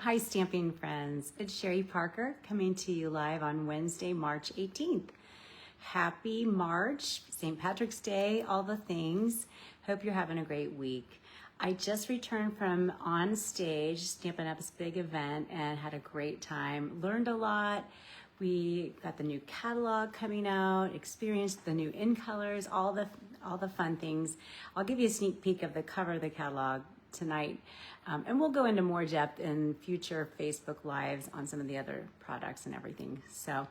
Hi, stamping friends. It's Sherry Parker coming to you live on Wednesday, March 18th. Happy March, St. Patrick's Day, all the things. Hope you're having a great week. I just returned from on stage, Stampin' Up's big event, and had a great time. Learned a lot. We got the new catalog coming out, experienced the new in colors, all the fun things. I'll give you a sneak peek of the cover of the catalog tonight. And we'll go into more depth in future Facebook Lives on some of the other products and everything. So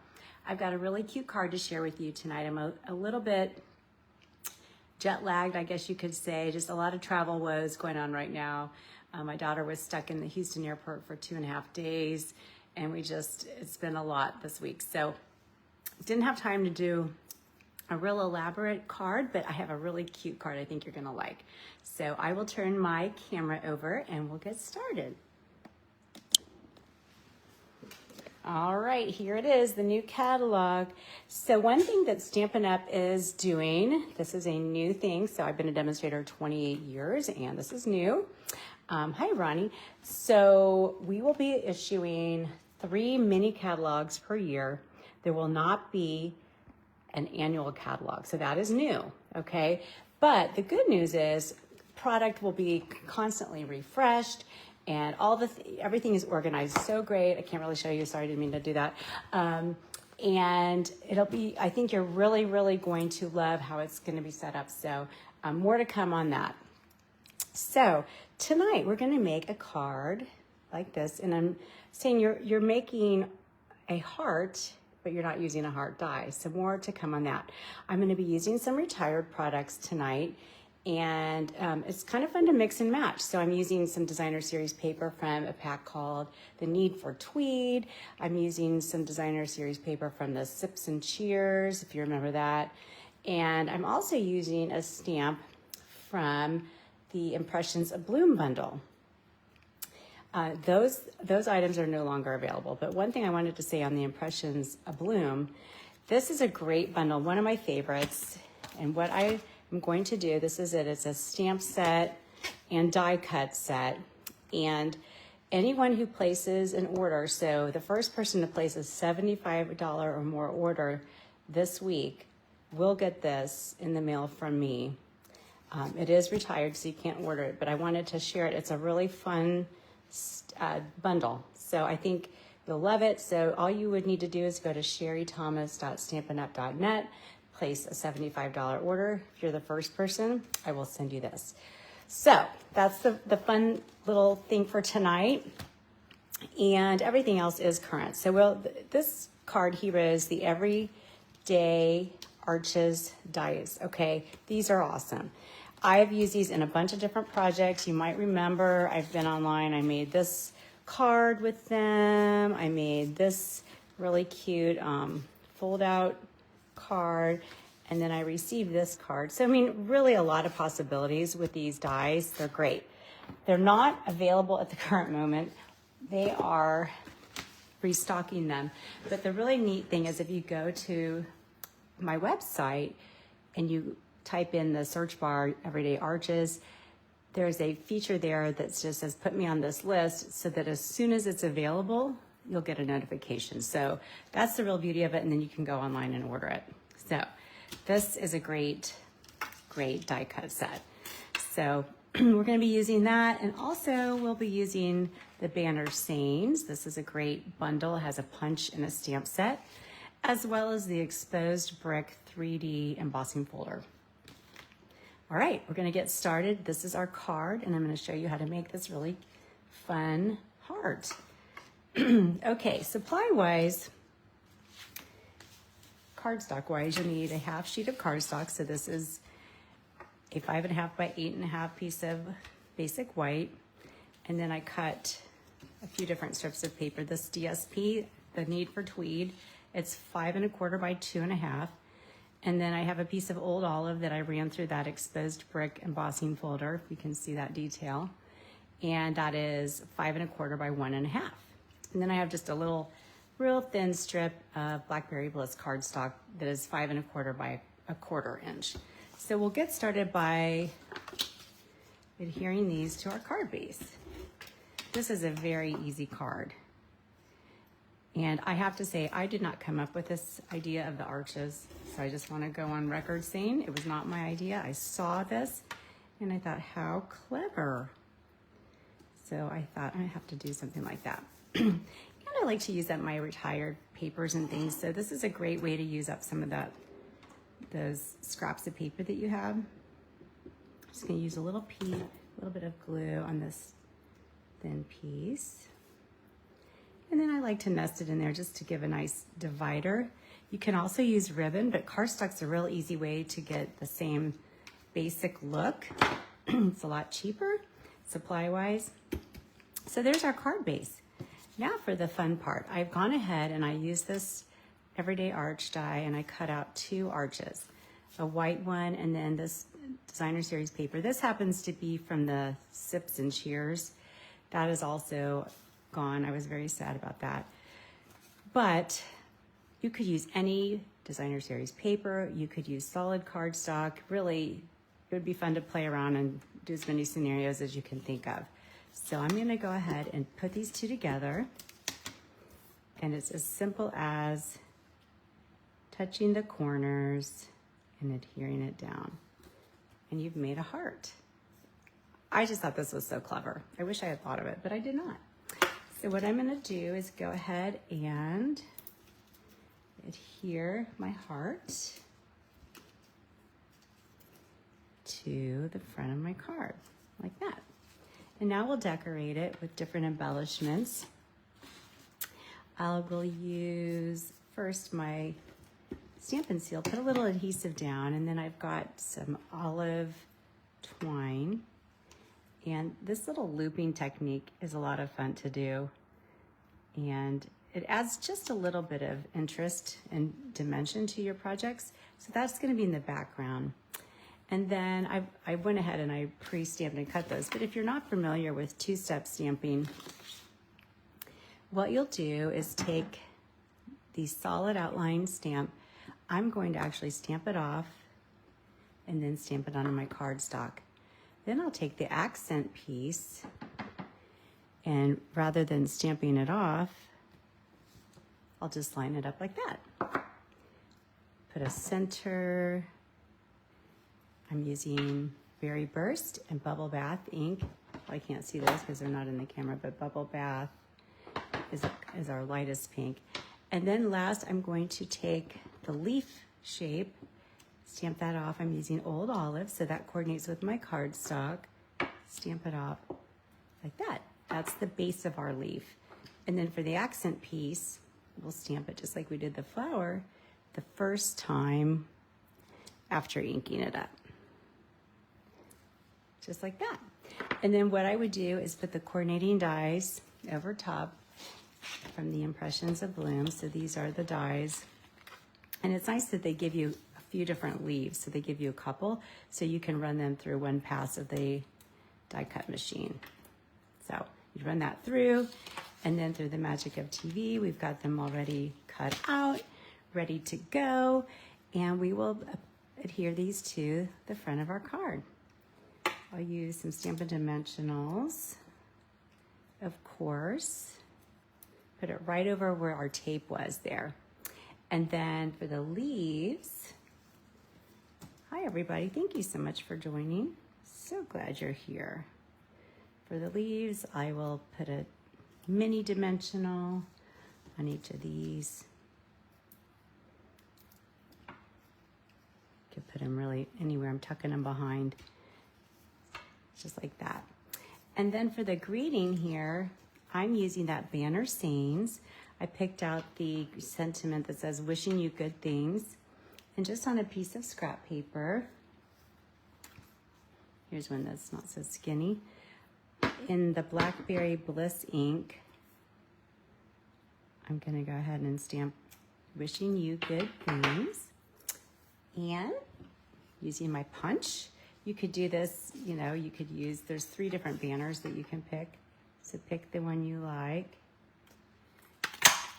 I've got a really cute card to share with you tonight. I'm a little bit jet lagged, I guess you could say. Just a lot of travel woes going on right now. My daughter was stuck in the Houston airport for 2.5 days, and it's been a lot this week. So didn't have time to do a real elaborate card, but I have a really cute card I think you're gonna like. So I will turn my camera over and we'll get started. All right, here it is, the new catalog. So one thing that Stampin' Up is doing, this is a new thing. So I've been a demonstrator 28 years and this is new. Hi, Ronnie. So we will be issuing 3 mini catalogs per year. There will not be an annual catalog. So that is new, okay? But the good news is product will be constantly refreshed and everything is organized so great. I can't really show you, sorry, I didn't mean to do that. And it'll be, I think you're really, really going to love how it's gonna be set up. So more to come on that. So tonight we're gonna make a card like this. And I'm saying you're making a heart, but you're not using a heart die. So more to come on that. I'm gonna be using some retired products tonight, and it's kind of fun to mix and match. So I'm using some designer series paper from a pack called The Need for Tweed. I'm using some designer series paper from the Sips and Cheers, if you remember that. And I'm also using a stamp from the Impressions of Bloom bundle. Those items are no longer available. But one thing I wanted to say on the Impressions of Bloom, this is a great bundle, one of my favorites. And what I am going to do, this is it. It's a stamp set and die cut set. And anyone who places an order, so the first person to place a $75 or more order this week will get this in the mail from me. It is retired, so you can't order it, but I wanted to share it. It's a really fun bundle. So I think you'll love it. So all you would need to do is go to sherrythomas.stampinup.net, place a $75 order. If you're the first person, I will send you this. So that's the fun little thing for tonight. And everything else is current. So this card here is the Everyday Arches dies. Okay, these are awesome. I've used these in a bunch of different projects. You might remember I've been online. I made this card with them. I made this really cute fold out card. And then I received this card. So, I mean, really a lot of possibilities with these dies. They're great. They're not available at the current moment. They are restocking them. But the really neat thing is if you go to my website and you type in the search bar Everyday Arches, there's a feature there that just says put me on this list, so that as soon as it's available you'll get a notification. So that's the real beauty of it, and then you can go online and order it. So this is a great die cut set. So we're going to be using that, and also we'll be using the Banner Sayings. This is a great bundle. It has a punch and a stamp set, as well as the Exposed Brick 3D embossing folder. All right, we're gonna get started. This is our card, and I'm gonna show you how to make this really fun heart. Okay, supply-wise, cardstock-wise, you'll need a half sheet of cardstock. So this is a 5.5 by 8.5 piece of basic white. And then I cut a few different strips of paper. This DSP, The Need for Tweed, it's 5.25 by 2.5. And then I have a piece of old olive that I ran through that exposed brick embossing folder, if you can see that detail. And that is 5.25 by 1.5. And then I have just a little, real thin strip of Blackberry Bliss cardstock that is 5.25 by 1/4 inch. So we'll get started by adhering these to our card base. this is a very easy card. And I have to say, I did not come up with this idea of the arches. So I just want to go on record saying it was not my idea. I saw this and I thought, how clever. So I thought I have to do something like that. And I like to use up my retired papers and things. So this is a great way to use up some of those scraps of paper that you have. I'm just going to use a little bit of glue on this thin piece. And then I like to nest it in there just to give a nice divider. You can also use ribbon, but cardstock's a real easy way to get the same basic look. It's a lot cheaper, supply-wise. So there's our card base. Now for the fun part. I've gone ahead and I use this Everyday Arch die and I cut out 2 arches, a white one and then this Designer Series paper. This happens to be from the Sips and Cheers. That is also gone. I was very sad about that. But you could use any Designer Series paper. You could use solid cardstock. Really, it would be fun to play around and do as many scenarios as you can think of. So I'm going to go ahead and put these 2 together. And it's as simple as touching the corners and adhering it down. And you've made a heart. I just thought this was so clever. I wish I had thought of it, but I did not. So what I'm going to do is go ahead and adhere my heart to the front of my card, like that. And now we'll decorate it with different embellishments. I will use first my Stampin' Seal, put a little adhesive down, and then I've got some olive twine. And this little looping technique is a lot of fun to do. And it adds just a little bit of interest and dimension to your projects. So that's going to be in the background. And then I went ahead and I pre-stamped and cut those. But if you're not familiar with 2-step stamping, what you'll do is take the solid outline stamp. I'm going to actually stamp it off and then stamp it onto my cardstock. Then I'll take the accent piece and rather than stamping it off, I'll just line it up like that. Put a center. I'm using Berry Burst and Bubble Bath ink. Well, I can't see those because they're not in the camera, but Bubble Bath is our lightest pink. And then last, I'm going to take the leaf shape, stamp that off. I'm using Old Olive, so that coordinates with my cardstock. Stamp it off like that. That's the base of our leaf. And then for the accent piece, we'll stamp it just like we did the flower the first time after inking it up. Just like that. And then what I would do is put the coordinating dies over top from the Impressions of Bloom. So these are the dies. And it's nice that they give you a few different leaves. So they give you a couple, so you can run them through one pass of the die cut machine. So you run that through, and then through the magic of TV, we've got them already cut out, ready to go. And we will adhere these to the front of our card. I'll use some Stampin' Dimensionals, of course. Put it right over where our tape was there. And then for the leaves, hi everybody, thank you so much for joining. So glad you're here. For the leaves, I will put a mini dimensional on each of these. Could put them really anywhere. I'm tucking them behind, just like that. And then for the greeting here, I'm using that Banner Sayings. I picked out the sentiment that says, wishing you good things. And just on a piece of scrap paper, here's one that's not so skinny. In the Blackberry Bliss ink, I'm gonna go ahead and stamp wishing you good things. And using my punch, you could do this, you know, you could use, there's 3 different banners that you can pick. So pick the one you like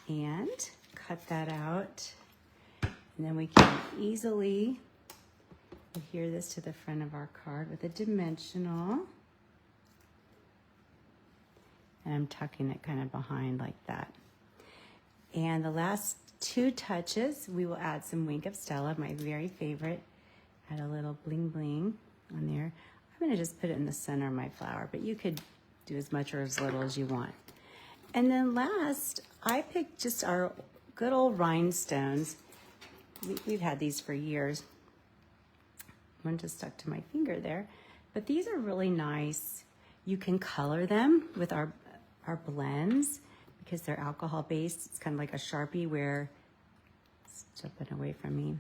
and cut that out. And then we can easily adhere this to the front of our card with a dimensional. And I'm tucking it kind of behind like that. And the last 2 touches, we will add some Wink of Stella, my very favorite. Add a little bling bling on there. I'm gonna just put it in the center of my flower, but you could do as much or as little as you want. And then last, I picked just our good old rhinestones. We've had these for years. One just stuck to my finger there. But these are really nice. You can color them with our blends because they're alcohol based. It's kind of like a Sharpie where, it's jumping away from me.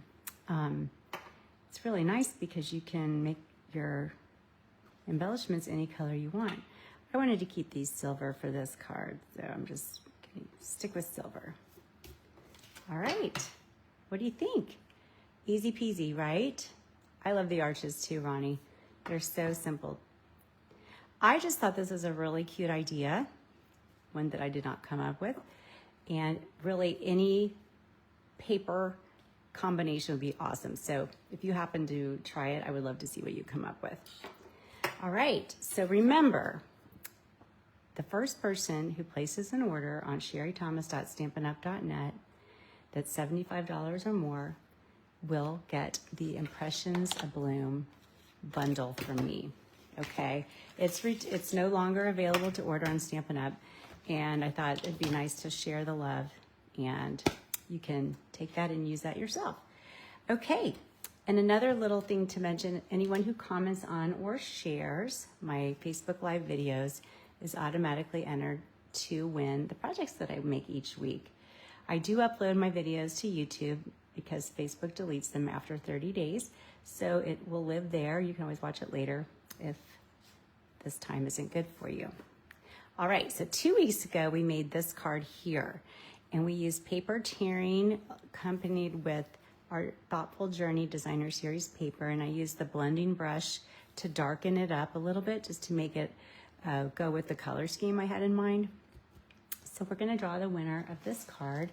It's really nice because you can make your embellishments any color you want. I wanted to keep these silver for this card, so I'm just gonna stick with silver. All right, what do you think? Easy peasy, right? I love the arches too, Ronnie. They're so simple. I just thought this was a really cute idea, one that I did not come up with. And really any paper combination would be awesome. So if you happen to try it, I would love to see what you come up with. All right, so remember, the first person who places an order on sherrythomas.stampinup.net that's $75 or more will get the Impressions of Bloom bundle from me. Okay, it's no longer available to order on Stampin' Up, and I thought it'd be nice to share the love, and you can take that and use that yourself. Okay, and another little thing to mention, anyone who comments on or shares my Facebook Live videos is automatically entered to win the projects that I make each week. I do upload my videos to YouTube because Facebook deletes them after 30 days, so it will live there. You can always watch it later if this time isn't good for you. All right, so 2 weeks ago, we made this card here, and we used paper tearing accompanied with our Thoughtful Journey Designer Series paper, and I used the blending brush to darken it up a little bit just to make it go with the color scheme I had in mind. So we're gonna draw the winner of this card,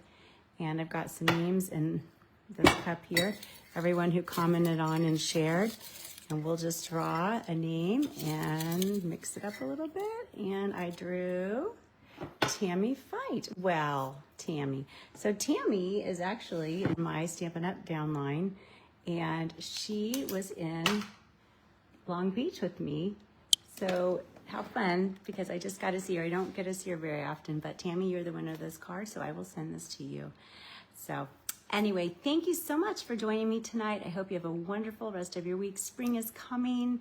and I've got some names in this cup here, everyone who commented on and shared, and we'll just draw a name and mix it up a little bit. And I drew Tammy Fight. Well, Tammy. So Tammy is actually in my Stampin' Up! Downline, and she was in Long Beach with me. So how fun, because I just got to see her. I don't get to see her very often, but Tammy, you're the winner of this card, so I will send this to you. So anyway, thank you so much for joining me tonight. I hope you have a wonderful rest of your week. Spring is coming.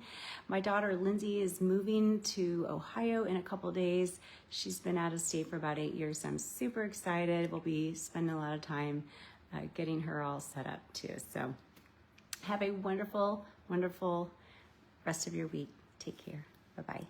My daughter Lindsay is moving to Ohio in a couple days. She's been out of state for about 8 years, so I'm super excited. We'll be spending a lot of time getting her all set up too. So have a wonderful, wonderful rest of your week. Take care. Bye-bye.